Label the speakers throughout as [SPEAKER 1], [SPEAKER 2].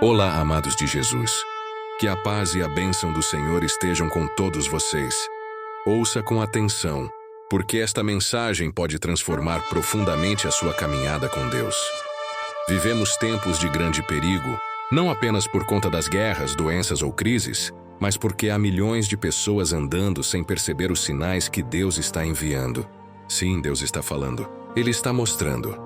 [SPEAKER 1] Olá, amados de Jesus. Que a paz e a bênção do Senhor estejam com todos vocês. Ouça com atenção, porque esta mensagem pode transformar profundamente a sua caminhada com Deus. Vivemos tempos de grande perigo, não apenas por conta das guerras, doenças ou crises, mas porque há milhões de pessoas andando sem perceber os sinais que Deus está enviando. Sim, Deus está falando. Ele está mostrando.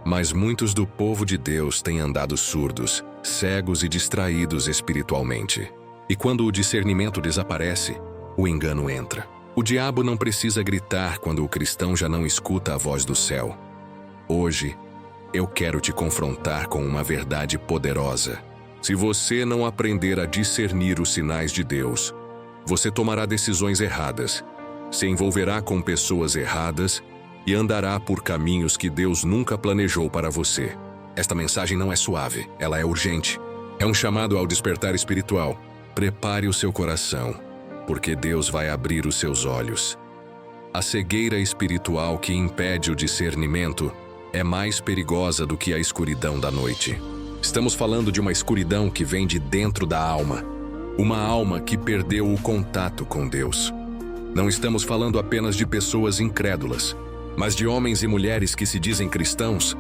[SPEAKER 1] Mas muitos do povo de Deus têm andado surdos, cegos e distraídos espiritualmente. E quando o discernimento desaparece, o engano entra. O diabo não precisa gritar quando o cristão já não escuta a voz do céu. Hoje, eu quero te confrontar com uma verdade poderosa. Se você não aprender a discernir os sinais de Deus, você tomará decisões erradas, se envolverá com pessoas erradas e andará por caminhos que Deus nunca planejou para você. Esta mensagem não é suave, ela é urgente. É um chamado ao despertar espiritual. Prepare o seu coração, porque Deus vai abrir os seus olhos. A cegueira espiritual que impede o discernimento é mais perigosa do que a escuridão da noite. Estamos falando de uma escuridão que vem de dentro da alma. Uma alma que perdeu o contato com Deus. Não estamos falando apenas de pessoas incrédulas, mas de homens e mulheres que se dizem cristãos,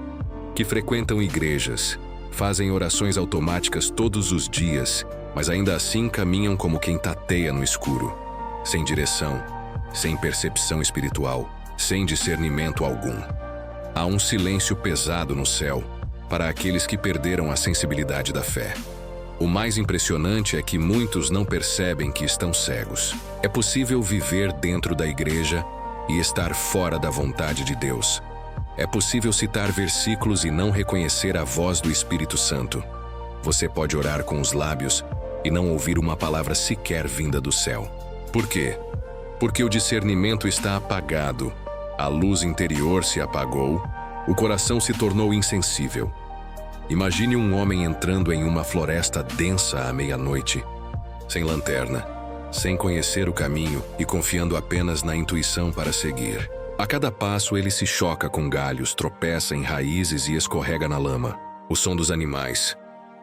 [SPEAKER 1] que frequentam igrejas, fazem orações automáticas todos os dias, mas ainda assim caminham como quem tateia no escuro, sem direção, sem percepção espiritual, sem discernimento algum. Há um silêncio pesado no céu para aqueles que perderam a sensibilidade da fé. O mais impressionante é que muitos não percebem que estão cegos. É possível viver dentro da igreja e estar fora da vontade de Deus. É possível citar versículos e não reconhecer a voz do Espírito Santo. Você pode orar com os lábios e não ouvir uma palavra sequer vinda do céu. Por quê? Porque o discernimento está apagado, a luz interior se apagou, o coração se tornou insensível. Imagine um homem entrando em uma floresta densa à meia-noite, sem lanterna, sem conhecer o caminho e confiando apenas na intuição para seguir. A cada passo ele se choca com galhos, tropeça em raízes e escorrega na lama. O som dos animais,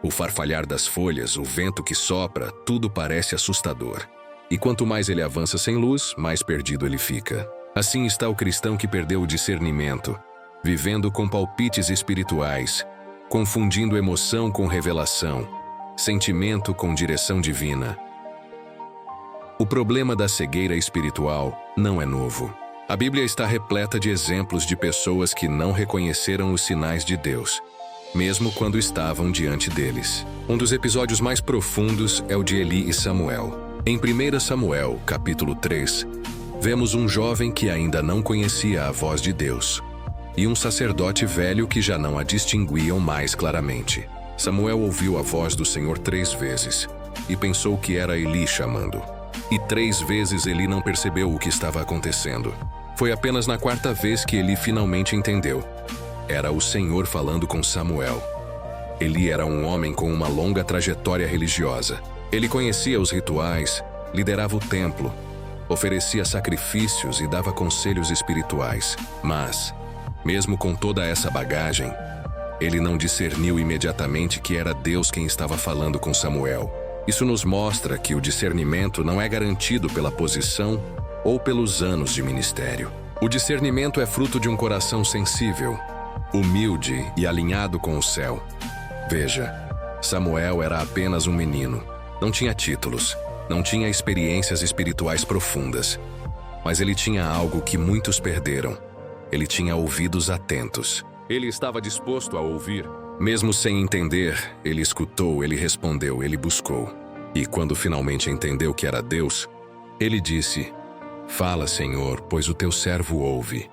[SPEAKER 1] o farfalhar das folhas, o vento que sopra, tudo parece assustador. E quanto mais ele avança sem luz, mais perdido ele fica. Assim está o cristão que perdeu o discernimento, vivendo com palpites espirituais, confundindo emoção com revelação, sentimento com direção divina. O problema da cegueira espiritual não é novo. A Bíblia está repleta de exemplos de pessoas que não reconheceram os sinais de Deus, mesmo quando estavam diante deles. Um dos episódios mais profundos é o de Eli e Samuel. Em 1 Samuel, capítulo 3, vemos um jovem que ainda não conhecia a voz de Deus, e um sacerdote velho que já não a distinguiam mais claramente. Samuel ouviu a voz do Senhor 3 vezes, e pensou que era Eli chamando. E 3 vezes Eli não percebeu o que estava acontecendo. Foi apenas na 4ª vez que Eli finalmente entendeu. Era o Senhor falando com Samuel. Eli era um homem com uma longa trajetória religiosa. Ele conhecia os rituais, liderava o templo, oferecia sacrifícios e dava conselhos espirituais. Mas, mesmo com toda essa bagagem, ele não discerniu imediatamente que era Deus quem estava falando com Samuel. Isso nos mostra que o discernimento não é garantido pela posição ou pelos anos de ministério. O discernimento é fruto de um coração sensível, humilde e alinhado com o céu. Veja, Samuel era apenas um menino, não tinha títulos, não tinha experiências espirituais profundas, mas ele tinha algo que muitos perderam. Ele tinha ouvidos atentos. Ele estava disposto a ouvir. Mesmo sem entender, ele escutou, ele respondeu, ele buscou. E quando finalmente entendeu que era Deus, ele disse: "Fala, Senhor, pois o teu servo ouve."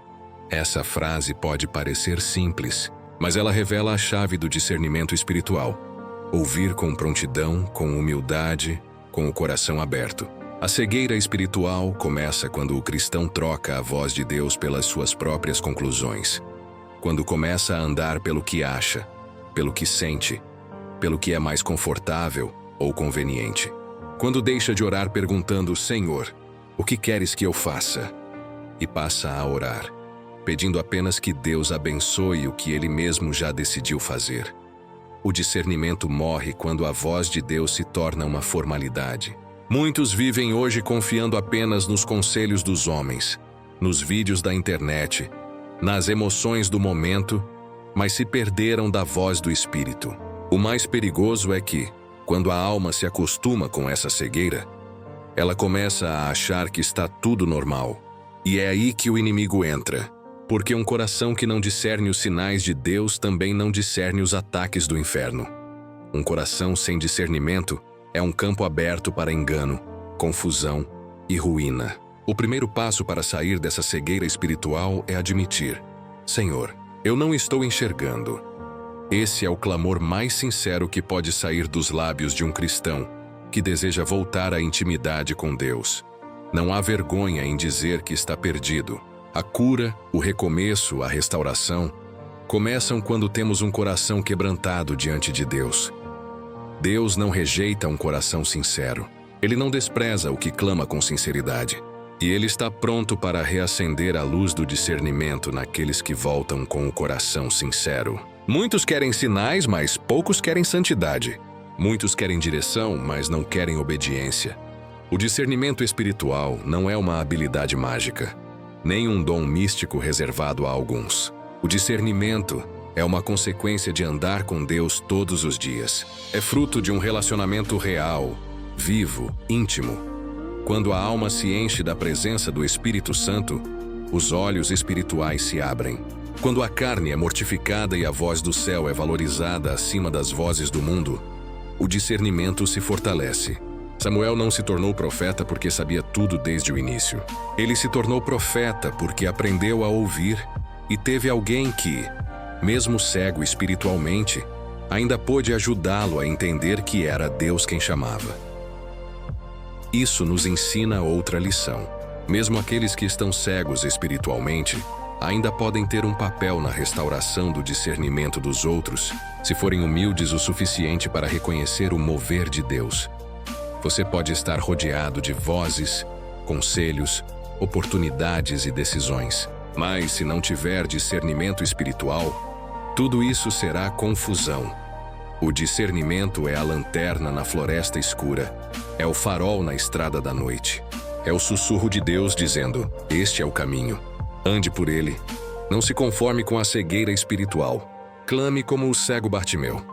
[SPEAKER 1] Essa frase pode parecer simples, mas ela revela a chave do discernimento espiritual. Ouvir com prontidão, com humildade, com o coração aberto. A cegueira espiritual começa quando o cristão troca a voz de Deus pelas suas próprias conclusões. Quando começa a andar pelo que acha, pelo que sente, pelo que é mais confortável ou conveniente. Quando deixa de orar perguntando: "Senhor, o que queres que eu faça?" E passa a orar, pedindo apenas que Deus abençoe o que ele mesmo já decidiu fazer. O discernimento morre quando a voz de Deus se torna uma formalidade. Muitos vivem hoje confiando apenas nos conselhos dos homens, nos vídeos da internet, nas emoções do momento, mas se perderam da voz do Espírito. O mais perigoso é que, quando a alma se acostuma com essa cegueira, ela começa a achar que está tudo normal. E é aí que o inimigo entra, porque um coração que não discerne os sinais de Deus também não discerne os ataques do inferno. Um coração sem discernimento é um campo aberto para engano, confusão e ruína. O primeiro passo para sair dessa cegueira espiritual é admitir: Senhor, eu não estou enxergando. Esse é o clamor mais sincero que pode sair dos lábios de um cristão que deseja voltar à intimidade com Deus. Não há vergonha em dizer que está perdido. A cura, o recomeço, a restauração começam quando temos um coração quebrantado diante de Deus. Deus não rejeita um coração sincero. Ele não despreza o que clama com sinceridade. E Ele está pronto para reacender a luz do discernimento naqueles que voltam com o coração sincero. Muitos querem sinais, mas poucos querem santidade. Muitos querem direção, mas não querem obediência. O discernimento espiritual não é uma habilidade mágica, nem um dom místico reservado a alguns. O discernimento é uma consequência de andar com Deus todos os dias. É fruto de um relacionamento real, vivo, íntimo. Quando a alma se enche da presença do Espírito Santo, os olhos espirituais se abrem. Quando a carne é mortificada e a voz do céu é valorizada acima das vozes do mundo, o discernimento se fortalece. Samuel não se tornou profeta porque sabia tudo desde o início. Ele se tornou profeta porque aprendeu a ouvir e teve alguém que, mesmo cego espiritualmente, ainda pôde ajudá-lo a entender que era Deus quem chamava. Isso nos ensina outra lição. Mesmo aqueles que estão cegos espiritualmente ainda podem ter um papel na restauração do discernimento dos outros, se forem humildes o suficiente para reconhecer o mover de Deus. Você pode estar rodeado de vozes, conselhos, oportunidades e decisões, mas se não tiver discernimento espiritual, tudo isso será confusão. O discernimento é a lanterna na floresta escura, é o farol na estrada da noite. É o sussurro de Deus dizendo: este é o caminho. Ande por ele. Não se conforme com a cegueira espiritual. Clame como o cego Bartimeu: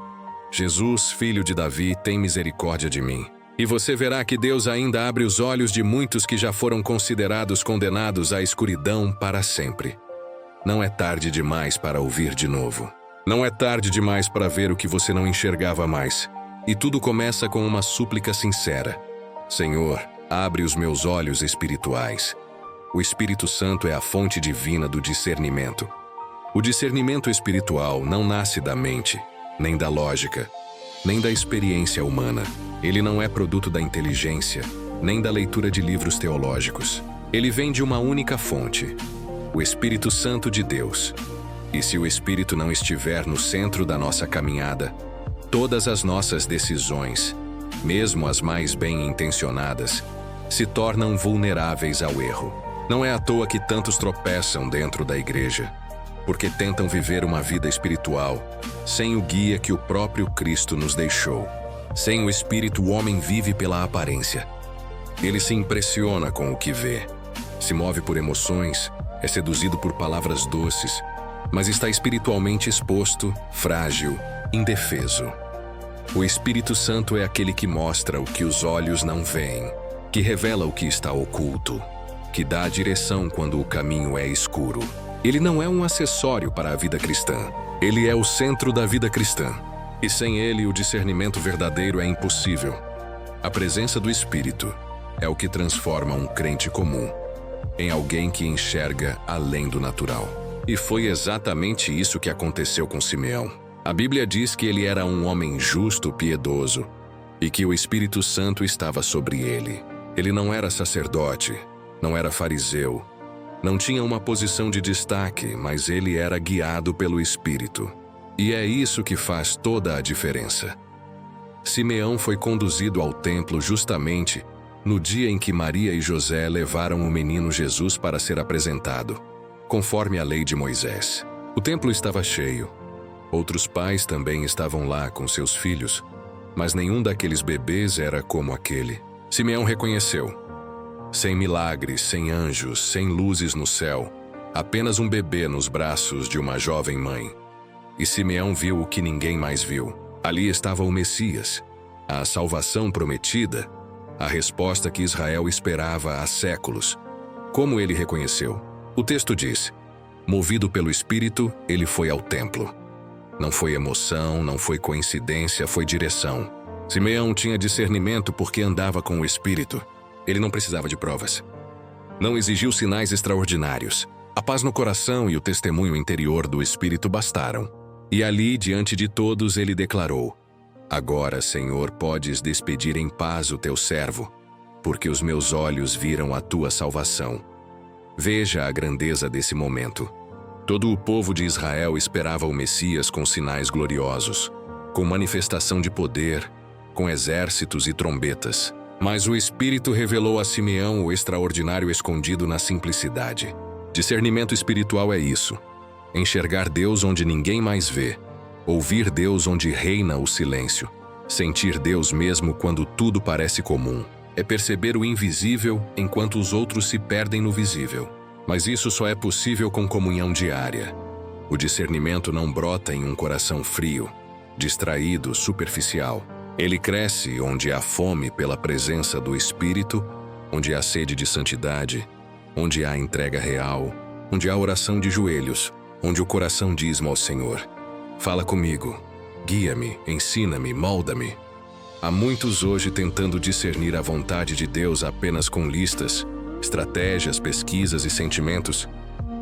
[SPEAKER 1] Jesus, filho de Davi, tem misericórdia de mim. E você verá que Deus ainda abre os olhos de muitos que já foram considerados condenados à escuridão para sempre. Não é tarde demais para ouvir de novo. Não é tarde demais para ver o que você não enxergava mais. E tudo começa com uma súplica sincera: Senhor, abre os meus olhos espirituais. O Espírito Santo é a fonte divina do discernimento. O discernimento espiritual não nasce da mente, nem da lógica, nem da experiência humana. Ele não é produto da inteligência, nem da leitura de livros teológicos. Ele vem de uma única fonte: o Espírito Santo de Deus. E se o Espírito não estiver no centro da nossa caminhada, todas as nossas decisões, mesmo as mais bem-intencionadas, se tornam vulneráveis ao erro. Não é à toa que tantos tropeçam dentro da igreja, porque tentam viver uma vida espiritual sem o guia que o próprio Cristo nos deixou. Sem o Espírito, o homem vive pela aparência. Ele se impressiona com o que vê, se move por emoções, é seduzido por palavras doces, mas está espiritualmente exposto, frágil, indefeso. O Espírito Santo é aquele que mostra o que os olhos não veem, que revela o que está oculto, que dá a direção quando o caminho é escuro. Ele não é um acessório para a vida cristã. Ele é o centro da vida cristã. E sem ele, o discernimento verdadeiro é impossível. A presença do Espírito é o que transforma um crente comum em alguém que enxerga além do natural. E foi exatamente isso que aconteceu com Simeão. A Bíblia diz que ele era um homem justo, piedoso, e que o Espírito Santo estava sobre ele. Ele não era sacerdote, não era fariseu, não tinha uma posição de destaque, mas ele era guiado pelo Espírito. E é isso que faz toda a diferença. Simeão foi conduzido ao templo justamente no dia em que Maria e José levaram o menino Jesus para ser apresentado, conforme a lei de Moisés. O templo estava cheio. Outros pais também estavam lá com seus filhos, mas nenhum daqueles bebês era como aquele. Simeão reconheceu. Sem milagres, sem anjos, sem luzes no céu, apenas um bebê nos braços de uma jovem mãe. E Simeão viu o que ninguém mais viu. Ali estava o Messias, a salvação prometida, a resposta que Israel esperava há séculos. Como ele reconheceu? O texto diz: movido pelo Espírito, ele foi ao templo. Não foi emoção, não foi coincidência, foi direção. Simeão tinha discernimento porque andava com o Espírito. Ele não precisava de provas. Não exigiu sinais extraordinários. A paz no coração e o testemunho interior do Espírito bastaram. E ali, diante de todos, ele declarou: agora, Senhor, podes despedir em paz o teu servo, porque os meus olhos viram a tua salvação. Veja a grandeza desse momento. Todo o povo de Israel esperava o Messias com sinais gloriosos, com manifestação de poder, com exércitos e trombetas. Mas o Espírito revelou a Simeão o extraordinário escondido na simplicidade. Discernimento espiritual é isso: enxergar Deus onde ninguém mais vê, ouvir Deus onde reina o silêncio, sentir Deus mesmo quando tudo parece comum. É perceber o invisível enquanto os outros se perdem no visível. Mas isso só é possível com comunhão diária. O discernimento não brota em um coração frio, distraído, superficial. Ele cresce onde há fome pela presença do Espírito, onde há sede de santidade, onde há entrega real, onde há oração de joelhos, onde o coração dízima ao Senhor: fala comigo, guia-me, ensina-me, molda-me. Há muitos hoje tentando discernir a vontade de Deus apenas com listas, estratégias, pesquisas e sentimentos,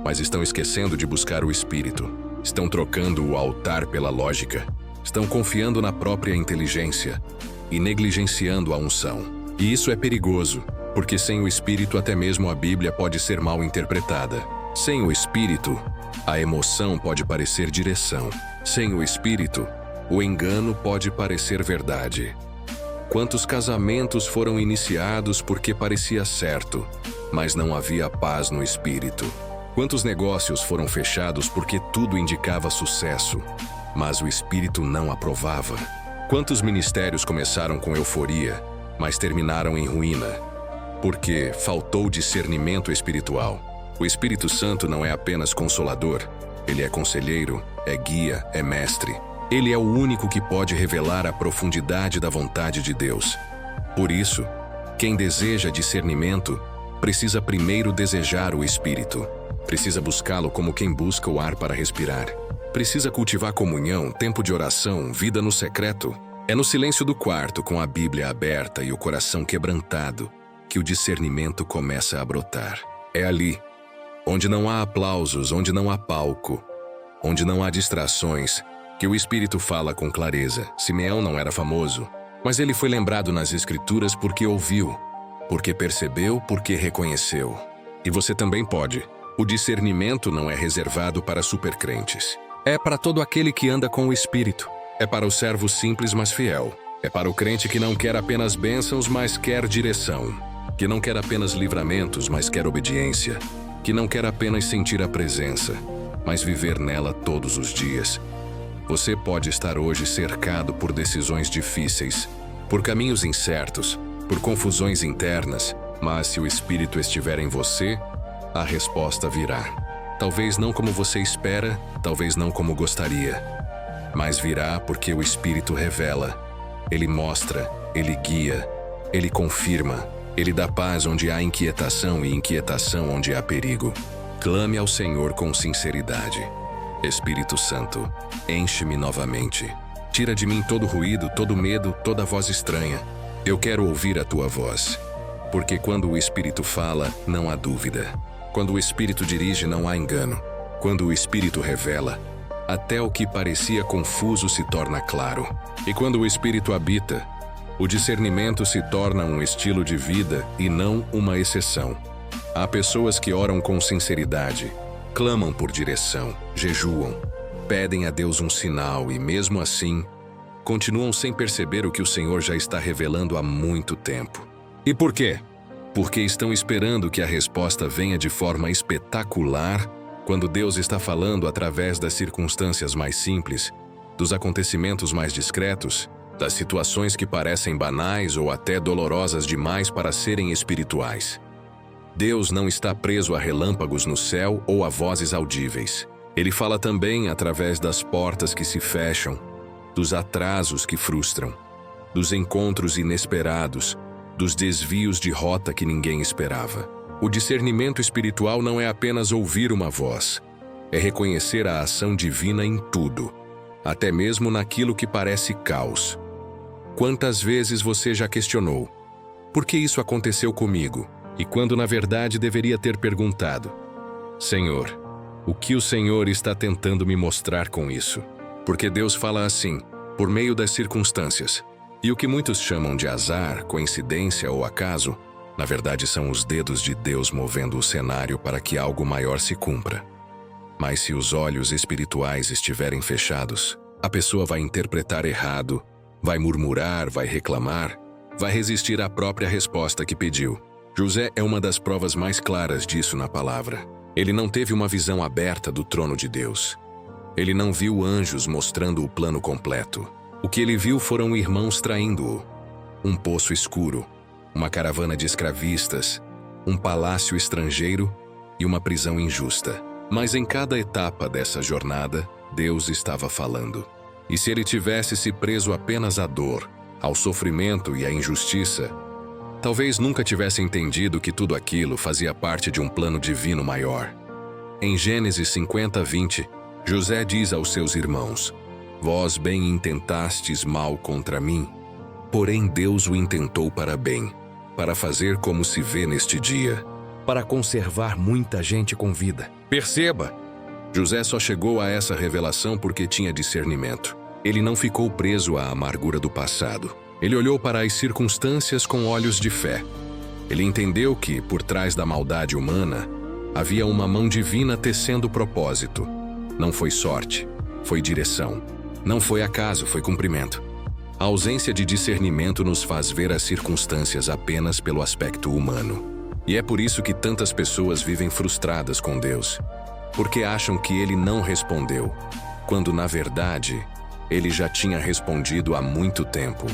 [SPEAKER 1] mas estão esquecendo de buscar o Espírito. Estão trocando o altar pela lógica. Estão confiando na própria inteligência e negligenciando a unção. E isso é perigoso, porque sem o Espírito até mesmo a Bíblia pode ser mal interpretada. Sem o Espírito, a emoção pode parecer direção. Sem o Espírito, o engano pode parecer verdade. Quantos casamentos foram iniciados porque parecia certo, mas não havia paz no espírito? Quantos negócios foram fechados porque tudo indicava sucesso, mas o espírito não aprovava? Quantos ministérios começaram com euforia, mas terminaram em ruína? Porque faltou discernimento espiritual. O Espírito Santo não é apenas consolador, ele é conselheiro, é guia, é mestre. Ele é o único que pode revelar a profundidade da vontade de Deus. Por isso, quem deseja discernimento precisa primeiro desejar o Espírito. Precisa buscá-lo como quem busca o ar para respirar. Precisa cultivar comunhão, tempo de oração, vida no secreto. É no silêncio do quarto, com a Bíblia aberta e o coração quebrantado, que o discernimento começa a brotar. É ali, onde não há aplausos, onde não há palco, onde não há distrações, que o Espírito fala com clareza. Simeão não era famoso, mas ele foi lembrado nas Escrituras porque ouviu, porque percebeu, porque reconheceu. E você também pode. O discernimento não é reservado para supercrentes. É para todo aquele que anda com o Espírito. É para o servo simples, mas fiel. É para o crente que não quer apenas bênçãos, mas quer direção. Que não quer apenas livramentos, mas quer obediência. Que não quer apenas sentir a presença, mas viver nela todos os dias. Você pode estar hoje cercado por decisões difíceis, por caminhos incertos, por confusões internas, mas se o Espírito estiver em você, a resposta virá. Talvez não como você espera, talvez não como gostaria, mas virá porque o Espírito revela. Ele mostra, ele guia, ele confirma, ele dá paz onde há inquietação e inquietação onde há perigo. Clame ao Senhor com sinceridade. Espírito Santo, enche-me novamente. Tira de mim todo ruído, todo medo, toda voz estranha. Eu quero ouvir a tua voz. Porque quando o Espírito fala, não há dúvida. Quando o Espírito dirige, não há engano. Quando o Espírito revela, até o que parecia confuso se torna claro. E quando o Espírito habita, o discernimento se torna um estilo de vida e não uma exceção. Há pessoas que oram com sinceridade, clamam por direção, jejuam, pedem a Deus um sinal e, mesmo assim, continuam sem perceber o que o Senhor já está revelando há muito tempo. E por quê? Porque estão esperando que a resposta venha de forma espetacular, quando Deus está falando através das circunstâncias mais simples dos acontecimentos mais discretos, das situações que parecem banais ou até dolorosas demais para serem espirituais. Deus não está preso a relâmpagos no céu ou a vozes audíveis. Ele fala também através das portas que se fecham, dos atrasos que frustram, dos encontros inesperados, dos desvios de rota que ninguém esperava. O discernimento espiritual não é apenas ouvir uma voz, é reconhecer a ação divina em tudo, até mesmo naquilo que parece caos. Quantas vezes você já questionou: por que isso aconteceu comigo? E quando na verdade deveria ter perguntado: Senhor, o que o Senhor está tentando me mostrar com isso? Porque Deus fala assim, por meio das circunstâncias. E o que muitos chamam de azar, coincidência ou acaso, na verdade são os dedos de Deus movendo o cenário para que algo maior se cumpra. Mas se os olhos espirituais estiverem fechados, a pessoa vai interpretar errado, vai murmurar, vai reclamar, vai resistir à própria resposta que pediu. José é uma das provas mais claras disso na palavra. Ele não teve uma visão aberta do trono de Deus. Ele não viu anjos mostrando o plano completo. O que ele viu foram irmãos traindo-o. Um poço escuro, uma caravana de escravistas, um palácio estrangeiro e uma prisão injusta. Mas em cada etapa dessa jornada, Deus estava falando. E se ele tivesse se preso apenas à dor, ao sofrimento e à injustiça, talvez nunca tivesse entendido que tudo aquilo fazia parte de um plano divino maior. Em Gênesis 50:20, José diz aos seus irmãos: Vós bem intentastes mal contra mim, porém Deus o intentou para bem, para fazer como se vê neste dia, para conservar muita gente com vida. Perceba! José só chegou a essa revelação porque tinha discernimento. Ele não ficou preso à amargura do passado. Ele olhou para as circunstâncias com olhos de fé. Ele entendeu que, por trás da maldade humana, havia uma mão divina tecendo propósito. Não foi sorte, foi direção. Não foi acaso, foi cumprimento. A ausência de discernimento nos faz ver as circunstâncias apenas pelo aspecto humano. E é por isso que tantas pessoas vivem frustradas com Deus, porque acham que Ele não respondeu, quando na verdade, Ele já tinha respondido há muito tempo.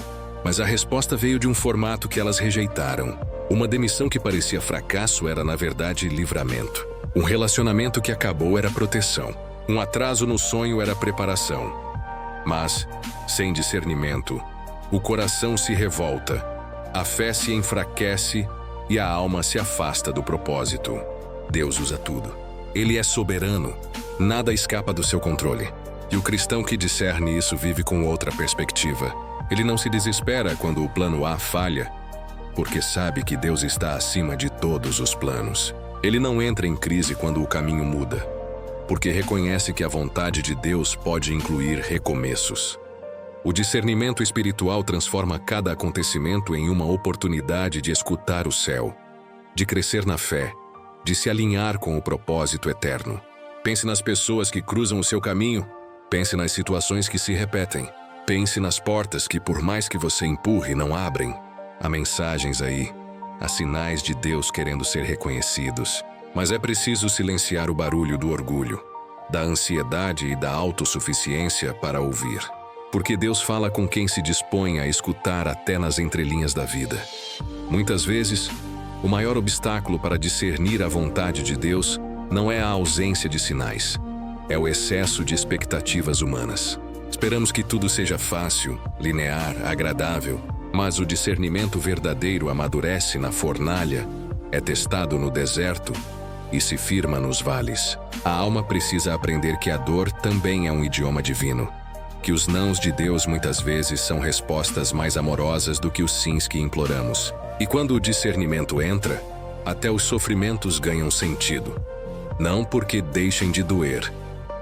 [SPEAKER 1] Mas a resposta veio de um formato que elas rejeitaram. Uma demissão que parecia fracasso era na verdade livramento. Um relacionamento que acabou era proteção. Um atraso no sonho era preparação. Mas, sem discernimento, o coração se revolta, a fé se enfraquece e a alma se afasta do propósito. Deus usa tudo. Ele é soberano. Nada escapa do seu controle. E o cristão que discerne isso vive com outra perspectiva. Ele não se desespera quando o plano A falha, porque sabe que Deus está acima de todos os planos. Ele não entra em crise quando o caminho muda, porque reconhece que a vontade de Deus pode incluir recomeços. O discernimento espiritual transforma cada acontecimento em uma oportunidade de escutar o céu, de crescer na fé, de se alinhar com o propósito eterno. Pense nas pessoas que cruzam o seu caminho, pense nas situações que se repetem, pense nas portas que, por mais que você empurre, não abrem. Há mensagens aí, há sinais de Deus querendo ser reconhecidos. Mas é preciso silenciar o barulho do orgulho, da ansiedade e da autossuficiência para ouvir. Porque Deus fala com quem se dispõe a escutar até nas entrelinhas da vida. Muitas vezes, o maior obstáculo para discernir a vontade de Deus não é a ausência de sinais, é o excesso de expectativas humanas. Esperamos que tudo seja fácil, linear, agradável, mas o discernimento verdadeiro amadurece na fornalha, é testado no deserto e se firma nos vales. A alma precisa aprender que a dor também é um idioma divino, que os nãos de Deus muitas vezes são respostas mais amorosas do que os sims que imploramos. E quando o discernimento entra, até os sofrimentos ganham sentido. Não porque deixem de doer,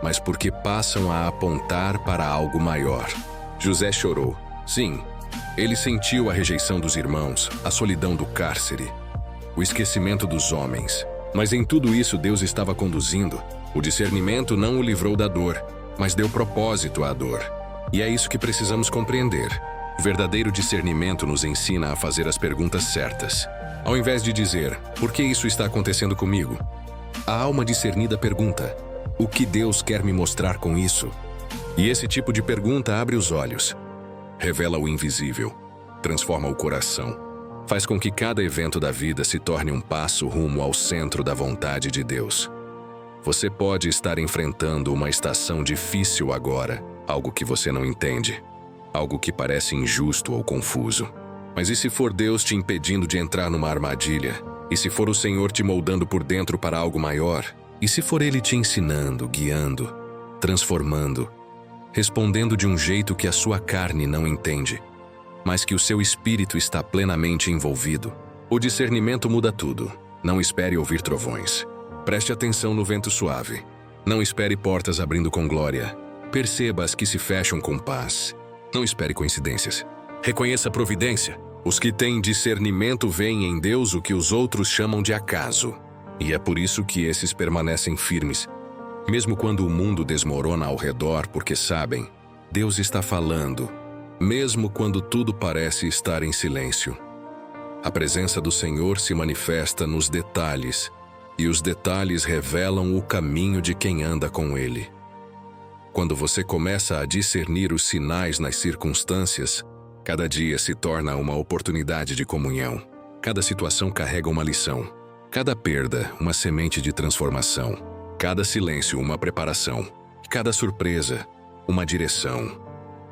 [SPEAKER 1] mas porque passam a apontar para algo maior. José chorou. Sim, ele sentiu a rejeição dos irmãos, a solidão do cárcere, o esquecimento dos homens. Mas em tudo isso Deus estava conduzindo. O discernimento não o livrou da dor, mas deu propósito à dor. E é isso que precisamos compreender. O verdadeiro discernimento nos ensina a fazer as perguntas certas. Ao invés de dizer, por que isso está acontecendo comigo? A alma discernida pergunta, o que Deus quer me mostrar com isso? E esse tipo de pergunta abre os olhos, revela o invisível, transforma o coração, faz com que cada evento da vida se torne um passo rumo ao centro da vontade de Deus. Você pode estar enfrentando uma estação difícil agora, algo que você não entende, algo que parece injusto ou confuso. Mas e se for Deus te impedindo de entrar numa armadilha? E se for o Senhor te moldando por dentro para algo maior? E se for Ele te ensinando, guiando, transformando, respondendo de um jeito que a sua carne não entende, mas que o seu espírito está plenamente envolvido? O discernimento muda tudo. Não espere ouvir trovões. Preste atenção no vento suave. Não espere portas abrindo com glória. Perceba as que se fecham com paz. Não espere coincidências. Reconheça a providência. Os que têm discernimento veem em Deus o que os outros chamam de acaso. E é por isso que esses permanecem firmes, mesmo quando o mundo desmorona ao redor, porque sabem, Deus está falando, mesmo quando tudo parece estar em silêncio. A presença do Senhor se manifesta nos detalhes, e os detalhes revelam o caminho de quem anda com Ele. Quando você começa a discernir os sinais nas circunstâncias, cada dia se torna uma oportunidade de comunhão. Cada situação carrega uma lição. Cada perda, uma semente de transformação. Cada silêncio, uma preparação. Cada surpresa, uma direção.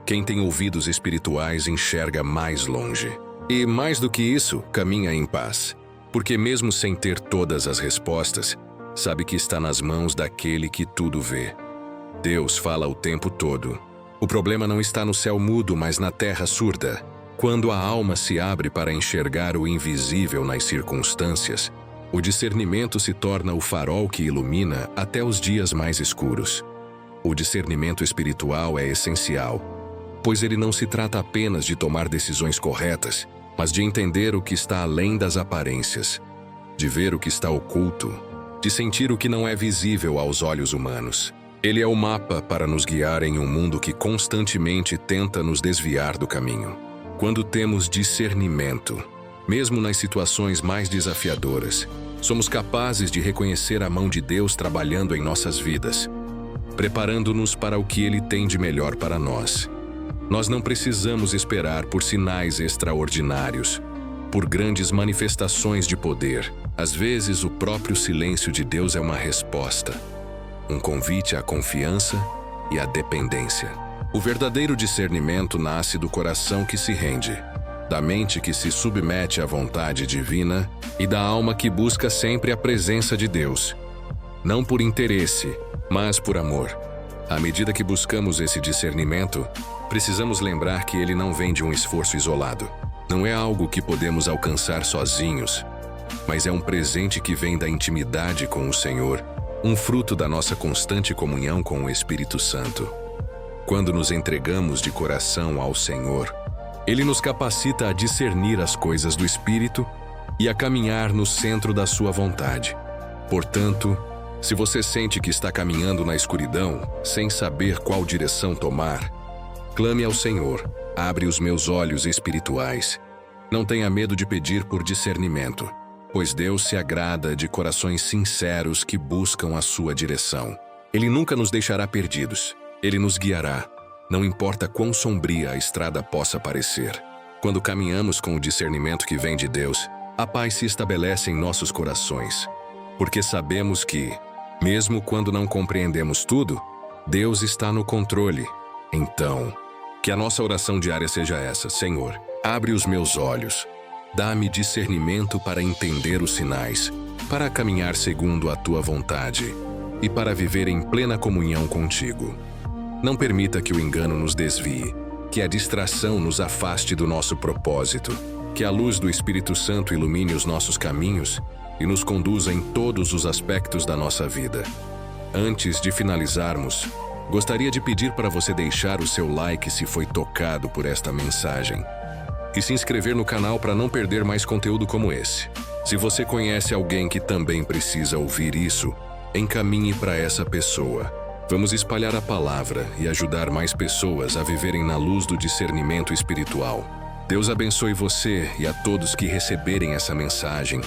[SPEAKER 1] Quem tem ouvidos espirituais enxerga mais longe. E, mais do que isso, caminha em paz. Porque mesmo sem ter todas as respostas, sabe que está nas mãos daquele que tudo vê. Deus fala o tempo todo. O problema não está no céu mudo, mas na terra surda. Quando a alma se abre para enxergar o invisível nas circunstâncias, o discernimento se torna o farol que ilumina até os dias mais escuros. O discernimento espiritual é essencial, pois ele não se trata apenas de tomar decisões corretas, mas de entender o que está além das aparências, de ver o que está oculto, de sentir o que não é visível aos olhos humanos. Ele é o mapa para nos guiar em um mundo que constantemente tenta nos desviar do caminho. Quando temos discernimento, mesmo nas situações mais desafiadoras, somos capazes de reconhecer a mão de Deus trabalhando em nossas vidas, preparando-nos para o que Ele tem de melhor para nós. Nós não precisamos esperar por sinais extraordinários, por grandes manifestações de poder. Às vezes, o próprio silêncio de Deus é uma resposta, um convite à confiança e à dependência. O verdadeiro discernimento nasce do coração que se rende, da mente que se submete à vontade divina e da alma que busca sempre a presença de Deus, não por interesse, mas por amor. À medida que buscamos esse discernimento, precisamos lembrar que ele não vem de um esforço isolado. Não é algo que podemos alcançar sozinhos, mas é um presente que vem da intimidade com o Senhor, um fruto da nossa constante comunhão com o Espírito Santo. Quando nos entregamos de coração ao Senhor, Ele nos capacita a discernir as coisas do Espírito e a caminhar no centro da sua vontade. Portanto, se você sente que está caminhando na escuridão, sem saber qual direção tomar, clame ao Senhor, abre os meus olhos espirituais. Não tenha medo de pedir por discernimento, pois Deus se agrada de corações sinceros que buscam a sua direção. Ele nunca nos deixará perdidos. Ele nos guiará, não importa quão sombria a estrada possa parecer. Quando caminhamos com o discernimento que vem de Deus, a paz se estabelece em nossos corações, porque sabemos que, mesmo quando não compreendemos tudo, Deus está no controle. Então, que a nossa oração diária seja essa: Senhor, abre os meus olhos, dá-me discernimento para entender os sinais, para caminhar segundo a Tua vontade e para viver em plena comunhão contigo. Não permita que o engano nos desvie, que a distração nos afaste do nosso propósito, que a luz do Espírito Santo ilumine os nossos caminhos e nos conduza em todos os aspectos da nossa vida. Antes de finalizarmos, gostaria de pedir para você deixar o seu like se foi tocado por esta mensagem e se inscrever no canal para não perder mais conteúdo como esse. Se você conhece alguém que também precisa ouvir isso, encaminhe para essa pessoa. Vamos espalhar a palavra e ajudar mais pessoas a viverem na luz do discernimento espiritual. Deus abençoe você e a todos que receberem essa mensagem.